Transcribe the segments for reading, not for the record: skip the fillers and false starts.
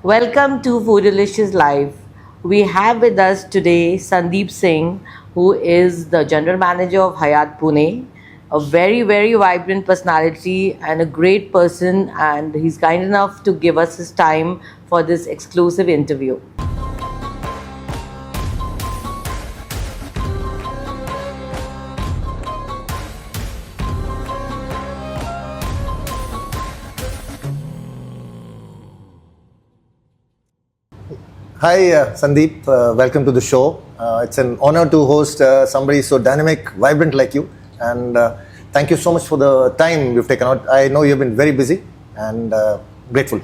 Welcome to Food Delicious Live. We have with us today Sandeep Singh, who is the General Manager of Hyatt Pune, a very vibrant personality and a great person, and he's kind enough to give us his time for this exclusive interview. Hi, Sandeep. Welcome to the show. It's an honor to host somebody so dynamic, vibrant like you. And thank you so much for the time you've taken out. I know you've been very busy and grateful.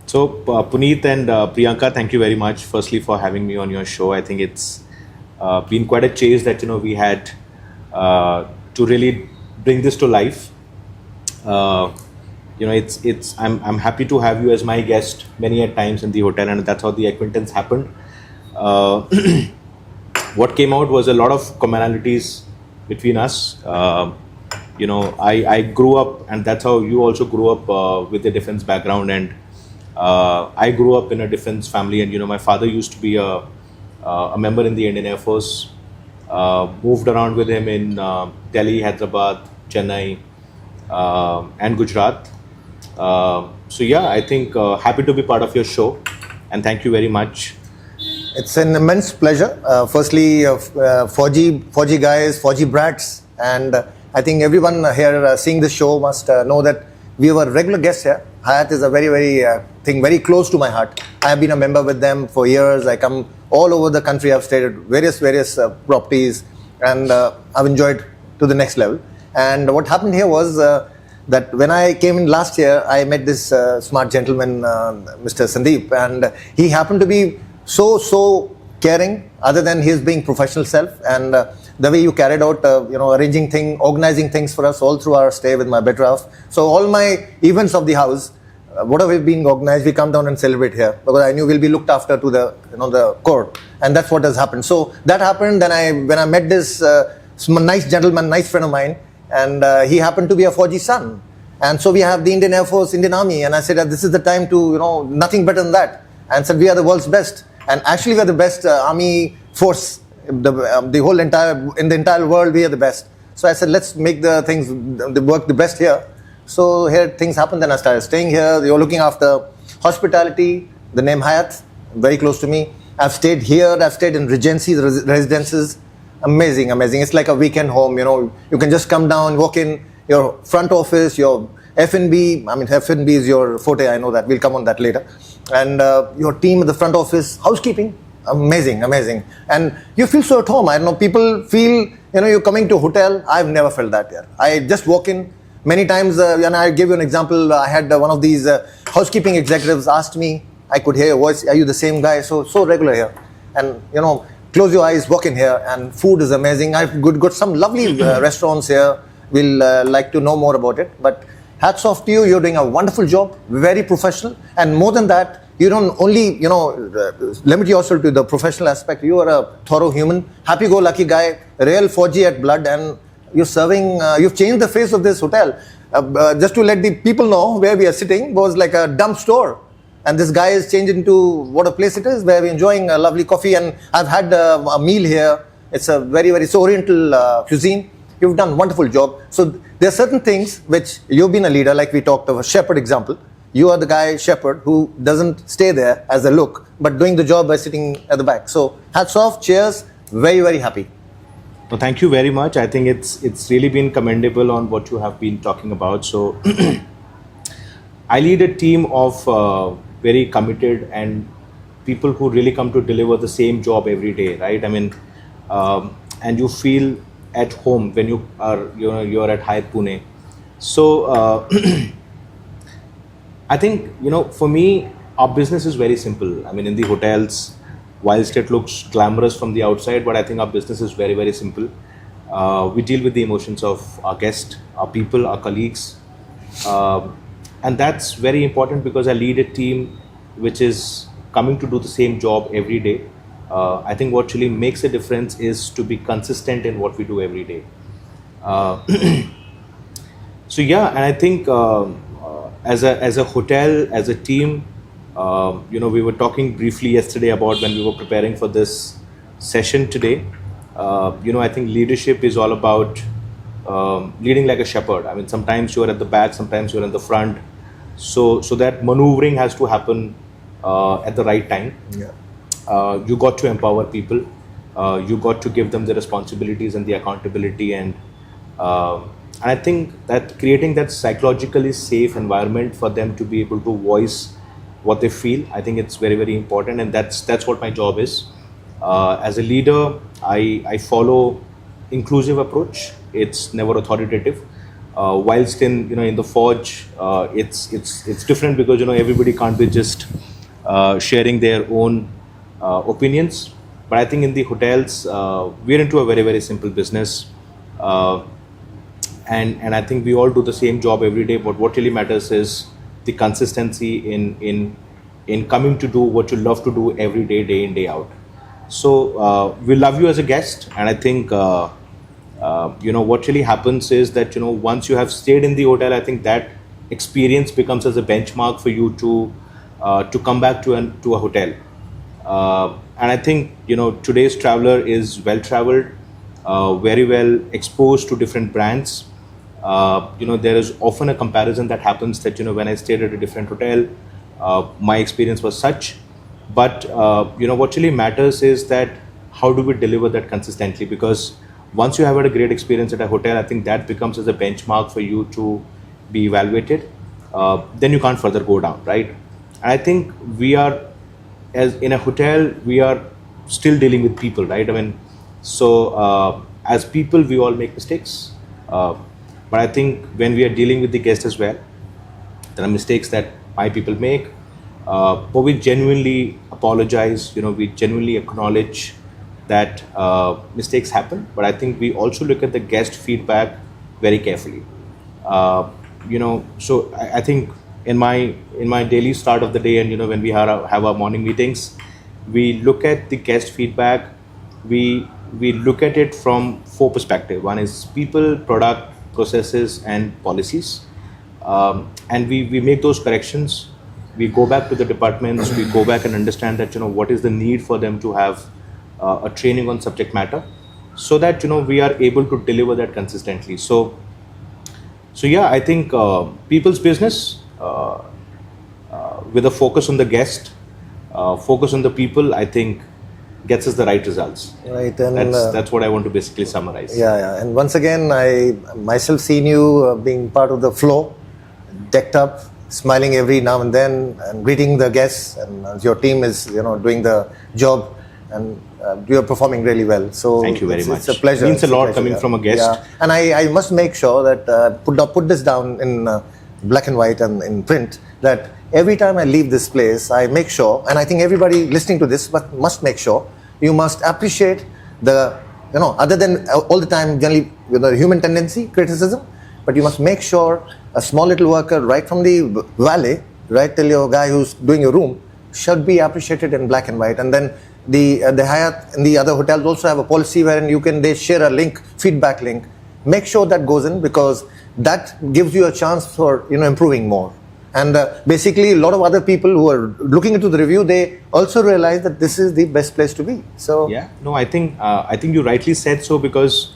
So, Puneet and Priyanka, thank you very much. Firstly, for having me on your show. I think it's been quite a chase that we had to really bring this to life. I'm happy to have you as my guest many a times in the hotel, and that's how the acquaintance happened. Uh, what came out was a lot of commonalities between us. I grew up, and that's how you also grew up with a defense background, and I grew up in a defense family, and my father used to be a member in the Indian Air Force. Moved around with him in Delhi, Hyderabad, Chennai, and Gujarat. I think happy to be part of your show, and thank you very much. It's an immense pleasure. Firstly, 4G guys, 4G brats, and I think everyone here seeing this show must know that we were regular guests here. Hyatt is a very thing very close to my heart. I have been a member with them for years. I come all over the country. I've stayed at various properties, and I've enjoyed to the next level. And what happened here was that when I came in last year, I met this smart gentleman, Mr. Sandeep, and he happened to be so caring, other than his being professional self, and the way you carried out, arranging things, organizing things for us all through our stay with my better half. So all my events of the house, whatever been organized, we come down and celebrate here, because I knew we'll be looked after to the court, and that's what has happened. So that happened. Then when I met this nice gentleman, nice friend of mine, and he happened to be a 4G son. And so we have the Indian Air Force, Indian Army, and I said that this is the time to, nothing better than that. And said we are the world's best. And actually we are the best army force, in the entire world, we are the best. So I said, let's make the things work the best here. So here things happened, then I started staying here. You're looking after hospitality, the name Hyatt, very close to me. I've stayed here, I've stayed in Regency residences. Amazing. It's like a weekend home. You can just come down, walk in your front office, your F&B. I mean, F&B is your forte. I know that. We'll come on that later. And your team at the front office, housekeeping, amazing. And you feel so at home. I don't know. People feel, you're coming to a hotel. I've never felt that here. I just walk in. Many times, and I give you an example. I had one of these housekeeping executives asked me. I could hear your voice. Are you the same guy? So regular here, and close your eyes, walk in here, and food is amazing. I've got some lovely restaurants here. We'll like to know more about it. But hats off to you. You're doing a wonderful job, very professional. And more than that, you don't only, limit yourself to the professional aspect. You are a thorough human, happy-go-lucky guy, real 4G at blood, and you're serving, you've changed the face of this hotel. Just to let the people know where we are sitting was like a dump store. And this guy is changed into what a place it is, where we're enjoying a lovely coffee. And I've had a meal here. It's a very Oriental cuisine. You've done a wonderful job. So there are certain things which you've been a leader, like we talked of a shepherd example. You are the guy shepherd who doesn't stay there as a look, but doing the job by sitting at the back. So hats off, cheers, very happy. No, thank you very much. I think it's really been commendable on what you have been talking about. So I lead a team of very committed and people who really come to deliver the same job every day, right? I mean, and you feel at home when you are, you're at Hyatt Pune. So I think, for me, our business is very simple. I mean, in the hotels, whilst it looks glamorous from the outside, but I think our business is very simple. We deal with the emotions of our guests, our people, our colleagues. And that's very important because I lead a team which is coming to do the same job every day. I think what really makes a difference is to be consistent in what we do every day. And I think as a hotel, as a team, We were talking briefly yesterday about when we were preparing for this session today. I think leadership is all about leading like a shepherd. I mean, sometimes you're at the back, sometimes you're in the front. So that maneuvering has to happen at the right time. Yeah. You got to empower people. You got to give them the responsibilities and the accountability, and I think that creating that psychologically safe environment for them to be able to voice what they feel, I think it's very, very important, and that's what my job is. As a leader, I follow inclusive approach. It's never authoritative. Whilst in the Forge, it's different because everybody can't be just sharing their own opinions. But I think in the hotels, we're into a very, very simple business. And I think we all do the same job every day, but what really matters is the consistency in coming to do what you love to do every day in, day out. So we love you as a guest, and I think what really happens is that once you have stayed in the hotel, I think that experience becomes as a benchmark for you to come back to a hotel. And I think today's traveler is well traveled, very well exposed to different brands. There is often a comparison that happens that when I stayed at a different hotel, my experience was such. But what really matters is that how do we deliver that consistently? Because once you have had a great experience at a hotel, I think that becomes as a benchmark for you to be evaluated. Then you can't further go down, right? And I think we are, as in a hotel, we are still dealing with people, right? I mean, so as people, we all make mistakes. But I think when we are dealing with the guest as well, there are mistakes that my people make. But we genuinely apologize, we genuinely acknowledge that mistakes happen. But I think we also look at the guest feedback very carefully. So I think in my daily start of the day, and when we have our morning meetings, we look at the guest feedback. We look at it from 4 perspectives. One is people, product, processes, and policies. And we make those corrections. We go back to the departments. We go back and understand that what is the need for them to have a training on subject matter, so that we are able to deliver that consistently. So yeah, I think people's business with a focus on the guest, focus on the people, I think gets us the right results. Right, and that's what I want to basically summarize. Yeah. And once again, I myself seen you being part of the flow, decked up, smiling every now and then, and greeting the guests. And your team is doing the job, and you are performing really well. So thank you very much. It's a pleasure. It means a lot coming from a guest. Yeah. And I must make sure that put this down in black and white and in print, that every time I leave this place, I make sure, and I think everybody listening to this must make sure, you must appreciate the, other than all the time generally the human tendency, criticism, but you must make sure a small little worker right from the valet, right till your guy who's doing your room, should be appreciated in black and white. And then the Hyatt and the other hotels also have a policy wherein they share a link, feedback link. Make sure that goes in, because that gives you a chance for improving more. And basically, a lot of other people who are looking into the review, they also realize that this is the best place to be. So yeah, no, I think you rightly said so, because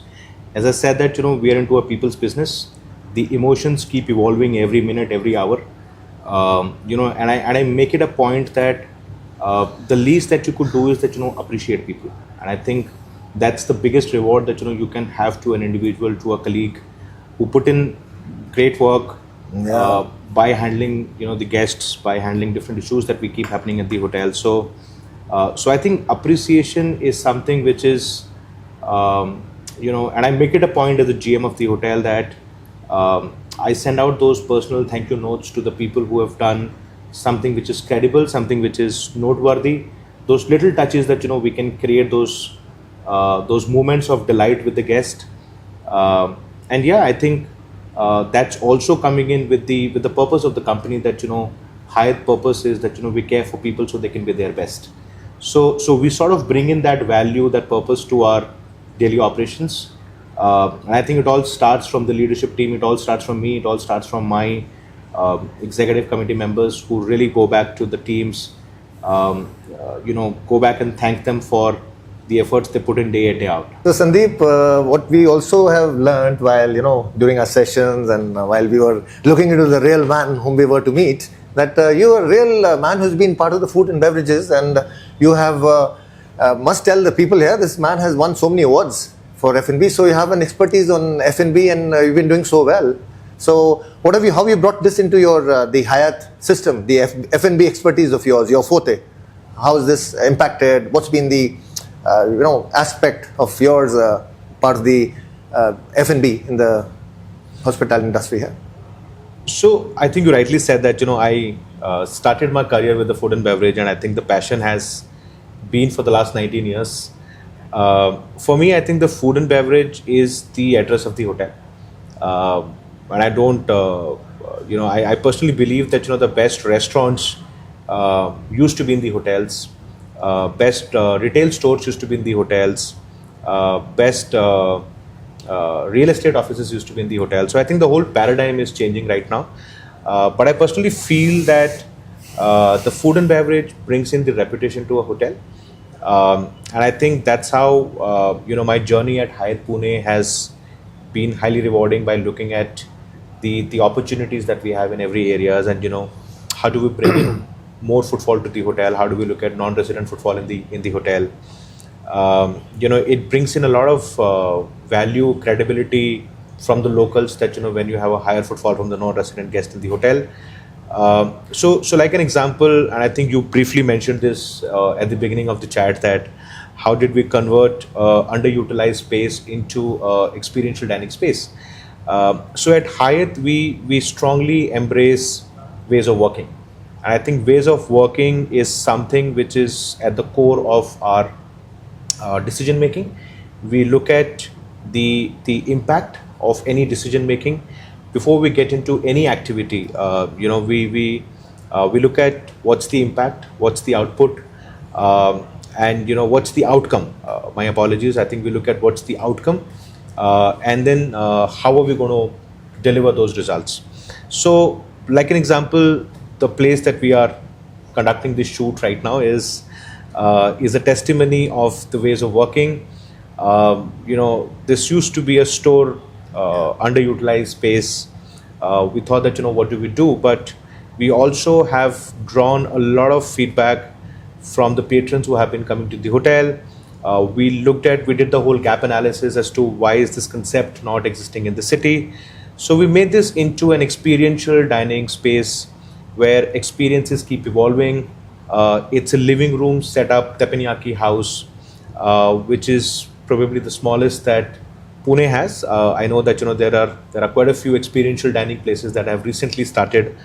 as I said that we are into a people's business. The emotions keep evolving every minute, every hour. And I make it a point that the least that you could do is that appreciate people. And I think that's the biggest reward that you can have to an individual, to a colleague who put in great work. Yeah. By handling the guests, by handling different issues that we keep happening at the hotel. So I think appreciation is something which is and I make it a point as a GM of the hotel that I send out those personal thank you notes to the people who have done something which is credible, something which is noteworthy. Those little touches that we can create those moments of delight with the guest. And yeah, I think that's also coming in with the purpose of the company, that Hyatt purpose is that we care for people so they can be their best. So we sort of bring in that value, that purpose to our daily operations. And I think it all starts from the leadership team. It all starts from me. It all starts from my executive committee members who really go back to the teams, go back and thank them for the efforts they put in day in, day out. So Sandeep, what we also have learned while, during our sessions and while we were looking into the real man whom we were to meet, that you are a real man who's been part of the food and beverages, and you have, must tell the people here, this man has won so many awards for F&B, so you have an expertise on F&B and you've been doing so well. So how have you brought this into your the Hyatt system, the F&B expertise of yours, your forte? How has this impacted? What's been the aspect of yours part of the F&B in the hospitality industry here? So I think you rightly said that, I started my career with the food and beverage, and I think the passion has been for the last 19 years. For me, I think the food and beverage is the address of the hotel. And I don't, I personally believe that, the best restaurants used to be in the hotels. Best retail stores used to be in the hotels. Best real estate offices used to be in the hotel. So I think the whole paradigm is changing right now. But I personally feel that the food and beverage brings in the reputation to a hotel. And I think that's how, my journey at Hyatt Pune has been highly rewarding by looking at the opportunities that we have in every areas, and, how do we bring in more footfall to the hotel? How do we look at non-resident footfall in the hotel? It brings in a lot of value, credibility from the locals that, when you have a higher footfall from the non-resident guest in the hotel. So like an example, and I think you briefly mentioned this at the beginning of the chat, that how did we convert underutilized space into experiential dining space? So at Hyatt, we strongly embrace ways of working. And I think ways of working is something which is at the core of our decision making. We look at the impact of any decision making before we get into any activity. We look at what's the impact, what's the output, and what's the outcome. My apologies. I think we look at what's the outcome, and then how are we going to deliver those results. So, like an example, the place that we are conducting this shoot right now is a testimony of the ways of working. This used to be a store, underutilized space. We thought that, what do we do? But we also have drawn a lot of feedback from the patrons who have been coming to the hotel. We did the whole gap analysis as to why is this concept not existing in the city. So we made this into an experiential dining space where experiences keep evolving. It's a living room setup, teppanyaki house, which is probably the smallest that Pune has. I know that there are quite a few experiential dining places that have recently started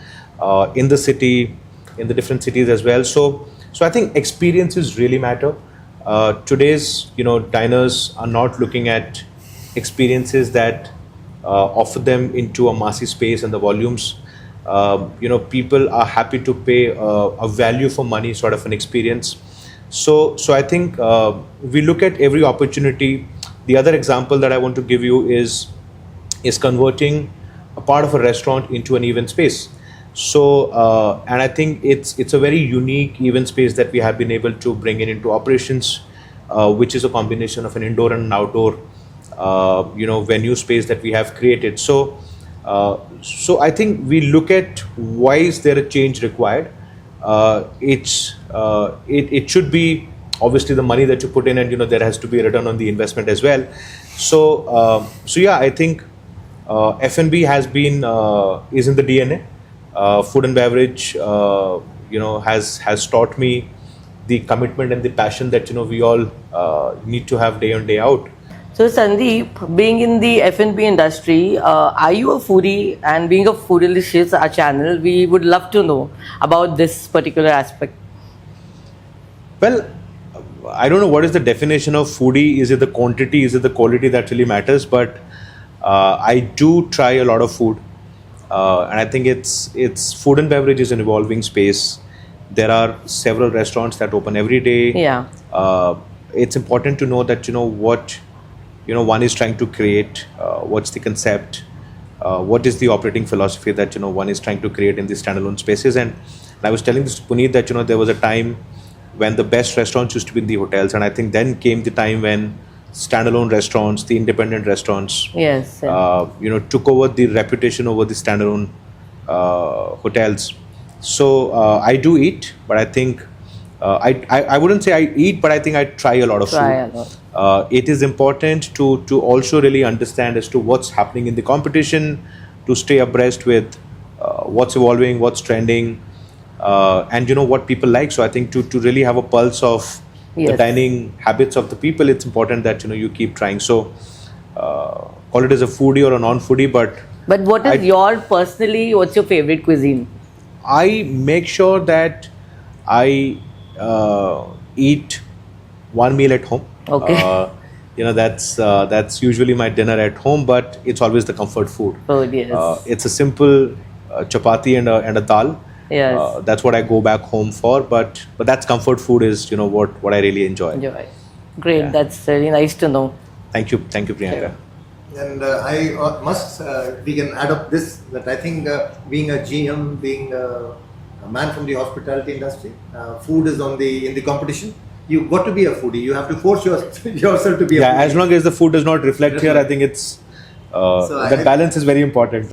in the city, in the different cities as well. So I think experiences really matter. Today's diners are not looking at experiences that offer them into a massive space and the volumes. People are happy to pay a value for money sort of an experience. So I think we look at every opportunity. The other example that I want to give you is converting a part of a restaurant into an event space. So and I think it's a very unique event space that we have been able to bring into operations, which is a combination of an indoor and an outdoor venue space that we have created. So I think we look at why is there a change required. It should be obviously the money that you put in, and there has to be a return on the investment as well. So yeah, I think F&B has been is in the DNA. Food and beverage has taught me the commitment and the passion that we all need to have day in, day out. So Sandeep, being in the F&B industry, are you a foodie? And being a Foodalicious, our channel, we would love to know about this particular aspect. Well, I don't know what is the definition of foodie. Is it the quantity? Is it the quality that really matters? But I do try a lot of food, and I think it's food and beverage is an evolving space. There are several restaurants that open every day. Yeah. It's important to know that what one is trying to create, what's the concept, what is the operating philosophy that one is trying to create in these standalone spaces. And I was telling this to Puneet that there was a time when the best restaurants used to be in the hotels, and I think then came the time when standalone restaurants, the independent restaurants, Yes. took over the reputation over the standalone hotels. So I do eat, but I think I wouldn't say I eat, but I think I try a lot of Try food. a lot. It is important to also really understand as to what's happening in the competition, to stay abreast with what's evolving, what's trending, and what people like. So I think to really have a pulse of the Yes. dining habits of the people, it's important that you keep trying. So call it as a foodie or a non-foodie, but But what is what's your favorite cuisine? I make sure that I eat one meal at home. Okay. That's usually my dinner at home, but it's always the comfort food. Food, yes. It's a simple chapati and a dal. Yes. That's what I go back home for. But that's comfort food is what I really enjoy. Enjoy. Great. Yeah. That's really nice to know. Thank you, Priyanka. And I we can add up this, that I think being a GM, being a man from the hospitality industry, food is in the competition. You got to be a foodie. You have to force yourself to be a foodie. As long as the food does not reflect here, I think it's So that balance is very important.